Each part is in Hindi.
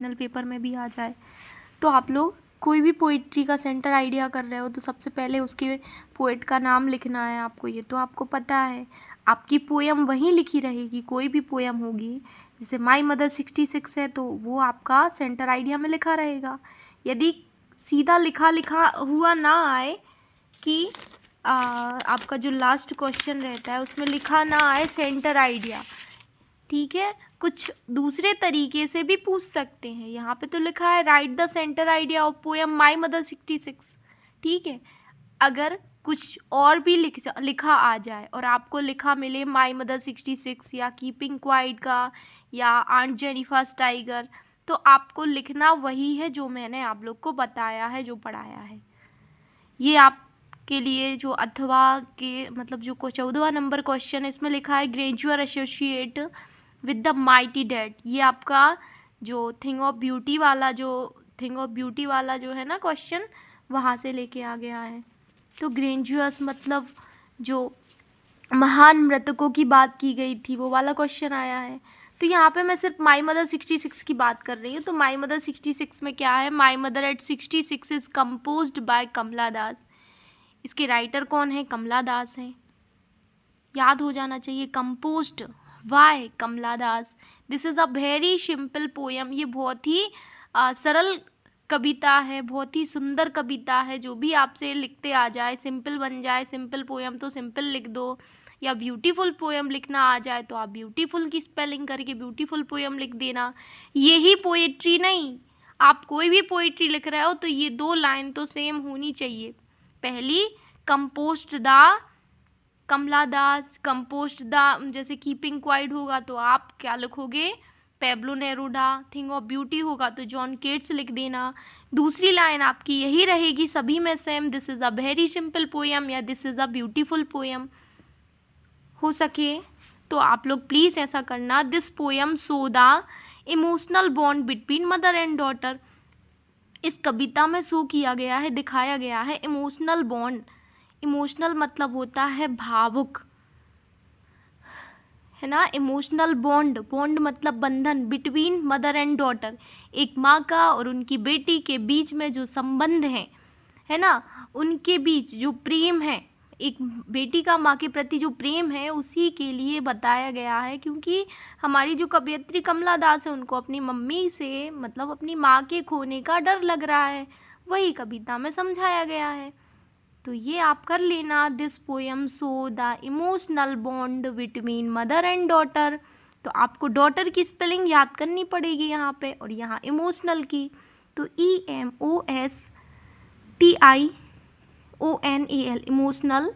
फाइनल पेपर में भी आ जाए। तो आप लोग कोई भी पोइट्री का सेंटर आइडिया कर रहे हो तो सबसे पहले उसके पोएट का नाम लिखना है आपको, ये तो आपको पता है। आपकी पोयम वहीं लिखी रहेगी, कोई भी पोयम होगी, जैसे माई मदर 66 है तो वो आपका सेंटर आइडिया में लिखा रहेगा। यदि सीधा लिखा लिखा हुआ ना आए कि आपका जो लास्ट क्वेश्चन रहता है उसमें लिखा ना आए सेंटर आइडिया, ठीक है, कुछ दूसरे तरीके से भी पूछ सकते हैं। यहाँ पे तो लिखा है right the centre idea of poem my mother 66, ठीक है। अगर कुछ और भी लिखा आ जाए और आपको लिखा मिले माई मदर 66 या कीपिंग क्वाइट का या आंट जेनिफर्स टाइगर, तो आपको लिखना वही है जो मैंने आप लोग को बताया है, जो पढ़ाया है। ये आपके लिए जो अथवा के मतलब जो 14वां नंबर क्वेश्चन है इसमें लिखा है gradual associate with the mighty dead. ये आपका जो थिंग ऑफ ब्यूटी वाला जो है ना क्वेश्चन, वहाँ से लेके आ गया है। तो ग्रेजुअस मतलब जो महान मृतकों की बात की गई थी वो वाला क्वेश्चन आया है। तो यहाँ पे मैं सिर्फ माई मदर 66 की बात कर रही हूँ। तो माई मदर 66 में क्या है, my mother at 66 is composed by Kamala Das. इसके राइटर कौन है, कमला दास हैं, याद हो जाना चाहिए। Composed by Kamala Das. This is a very simple poem. ये बहुत ही सरल कविता है, बहुत ही सुंदर कविता है। जो भी आपसे लिखते आ जाए सिंपल बन जाए। सिंपल पोएम तो सिंपल लिख दो, या ब्यूटीफुल पोएम लिखना आ जाए तो आप ब्यूटीफुल की स्पेलिंग करके ब्यूटीफुल पोएम लिख देना। यही पोएट्री नहीं, आप कोई भी पोएट्री लिख रहे हो तो ये 2 लाइन तो सेम होनी चाहिए। पहली composed the Kamala Das, composed the जैसे कीपिंग क्वाइट होगा तो आप क्या लिखोगे, Pablo Neruda. Thing of beauty होगा तो जॉन केट्स लिख देना। दूसरी लाइन आपकी यही रहेगी सभी में same, this is a very simple poem या this is a beautiful poem. हो सके तो आप लोग प्लीज़ ऐसा करना। This poem show the emotional bond between mother and daughter. इस कविता में शो किया गया है, दिखाया गया है इमोशनल बॉन्ड। इमोशनल मतलब होता है भावुक, है ना। इमोशनल बॉन्ड, बॉन्ड मतलब बंधन, बिटवीन मदर एंड डॉटर, एक माँ का और उनकी बेटी के बीच में जो संबंध है ना, उनके बीच जो प्रेम है, एक बेटी का माँ के प्रति जो प्रेम है उसी के लिए बताया गया है। क्योंकि हमारी जो कवयित्री कमला दास है उनको अपनी मम्मी से मतलब अपनी माँ के खोने का डर लग रहा है, वही कविता में समझाया गया है। तो ये आप कर लेना। This poem show the emotional bond between mother and daughter. तो आपको डॉटर की स्पेलिंग याद करनी पड़ेगी यहाँ पे, और यहाँ इमोशनल की तो EMOSTIONAL, emotional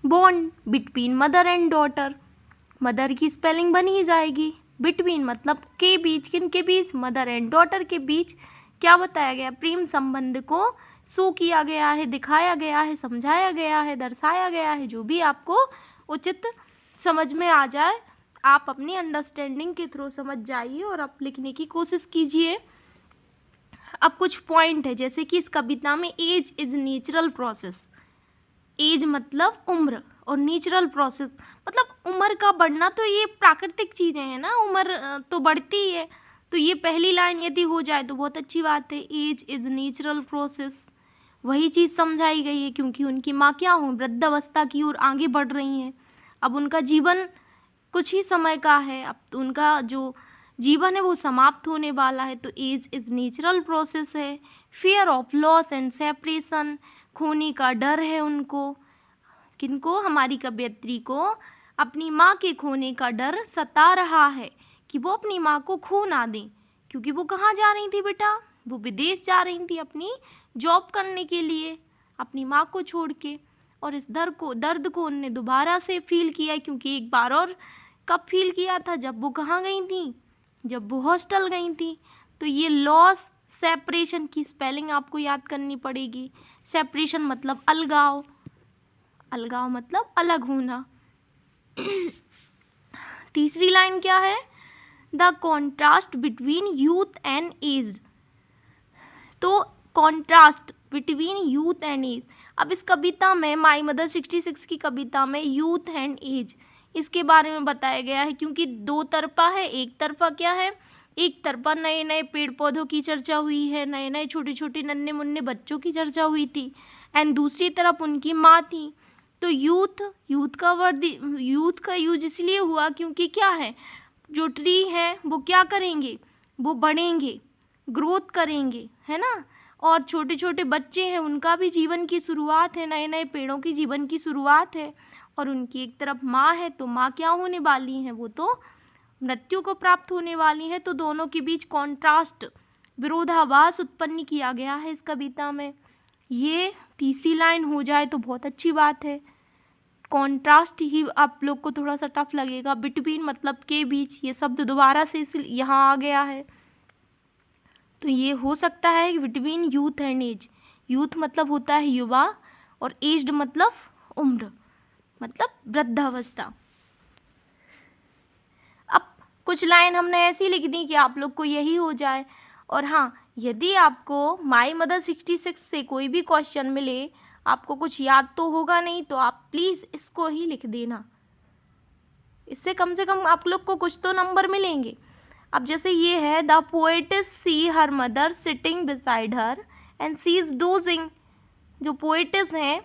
bond between mother and daughter. Mother की स्पेलिंग बन ही जाएगी, बिटवीन मतलब के बीच, किन के बीच, मदर एंड डॉटर के बीच। क्या बताया गया, प्रेम संबंध को शो किया गया है, दिखाया गया है, समझाया गया है, दर्शाया गया है। जो भी आपको उचित समझ में आ जाए आप अपनी अंडरस्टैंडिंग के थ्रू समझ जाइए और आप लिखने की कोशिश कीजिए। अब कुछ पॉइंट है, जैसे कि इस कविता में age is natural process. Age मतलब उम्र और नेचुरल प्रोसेस मतलब उम्र का बढ़ना, तो ये प्राकृतिक चीज़ें हैं ना, उम्र तो बढ़ती ही है। तो ये पहली लाइन यदि हो जाए तो बहुत अच्छी बात है। एज इज नेचुरल प्रोसेस, वही चीज़ समझाई गई है। क्योंकि उनकी माँ क्या हो, वृद्धावस्था की ओर आगे बढ़ रही हैं। अब उनका जीवन कुछ ही समय का है, अब तो उनका जो जीवन है वो समाप्त होने वाला है। तो एज इज नेचुरल प्रोसेस है। Fear of loss and separation, खोने का डर है उनको। किनको, हमारी कवयित्री को अपनी माँ के खोने का डर सता रहा है कि वो अपनी माँ को खो ना दें। क्योंकि वो कहाँ जा रही थी बेटा, वो विदेश जा रही थी अपनी जॉब करने के लिए अपनी माँ को छोड़ के। और इस दर्द को उनने दोबारा से फील किया, क्योंकि एक बार और कब फील किया था, जब वो कहाँ गई थी, जब वो हॉस्टल गई थी। तो ये लॉस सेपरेशन की स्पेलिंग आपको याद करनी पड़ेगी। सेपरेशन मतलब अलगाव, अलगाव मतलब अलग होना। तीसरी लाइन क्या है, the contrast between youth and age. तो contrast between youth and age, अब इस कविता में माई मदर 66 की कविता में यूथ एंड एज इसके बारे में बताया गया है। क्योंकि 2 तरफा है, एक तरफा क्या है, एक तरफा नए नए पेड़ पौधों की चर्चा हुई है, नए नए छोटे छोटे नन्हे मुन्ने बच्चों की चर्चा हुई थी, एंड दूसरी तरफ उनकी माँ थी। तो यूथ का वर्ड, यूथ का यूज इसलिए हुआ क्योंकि क्या है, जो ट्री हैं वो क्या करेंगे, वो बढ़ेंगे, ग्रोथ करेंगे, है ना। और छोटे छोटे बच्चे हैं, उनका भी जीवन की शुरुआत है, नए नए पेड़ों की जीवन की शुरुआत है। और उनकी एक तरफ माँ है, तो माँ क्या होने वाली हैं, वो तो मृत्यु को प्राप्त होने वाली है। तो दोनों के बीच कॉन्ट्रास्ट, विरोधाभास उत्पन्न किया गया है इस कविता में। ये तीसरी लाइन हो जाए तो बहुत अच्छी बात है। कॉन्ट्रास्ट ही आप लोग को थोड़ा सा टफ लगेगा, बिटवीन मतलब के बीच, ये शब्द दोबारा से इस यहाँ आ गया है। तो ये हो सकता है between youth and age. Youth मतलब होता है युवा, और एज्ड मतलब उम्र, मतलब वृद्धावस्था। अब कुछ लाइन हमने ऐसी लिख दी कि आप लोग को यही हो जाए। और हाँ, यदि आपको माई मदर 66 से कोई भी क्वेश्चन मिले, आपको कुछ याद तो होगा नहीं, तो आप प्लीज़ इसको ही लिख देना, इससे कम से कम आप लोग को कुछ तो नंबर मिलेंगे। अब जैसे ये है, the poetess sees her mother sitting beside her and she is dozing. जो पोएटिस हैं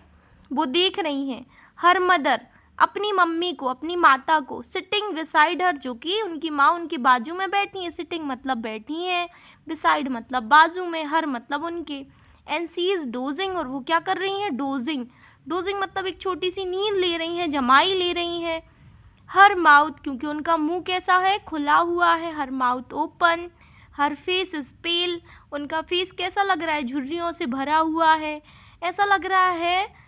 वो देख रही हैं हर मदर, अपनी मम्मी को, अपनी माता को, सिटिंग बिसाइड हर, जो कि उनकी माँ उनके बाजू में बैठी है, सिटिंग मतलब बैठी हैं, बिसाइड मतलब बाजू में, हर मतलब उनके, एंड सी इज़ डोजिंग, और वो क्या कर रही हैं, डोजिंग। डोजिंग मतलब एक छोटी सी नींद ले रही हैं, जमाई ले रही हैं। हर माउथ, क्योंकि उनका मुंह कैसा है, खुला हुआ है, हर mouth open. Her face is पेल, उनका फेस कैसा लग रहा है, झुर्रियों से भरा हुआ है, ऐसा लग रहा है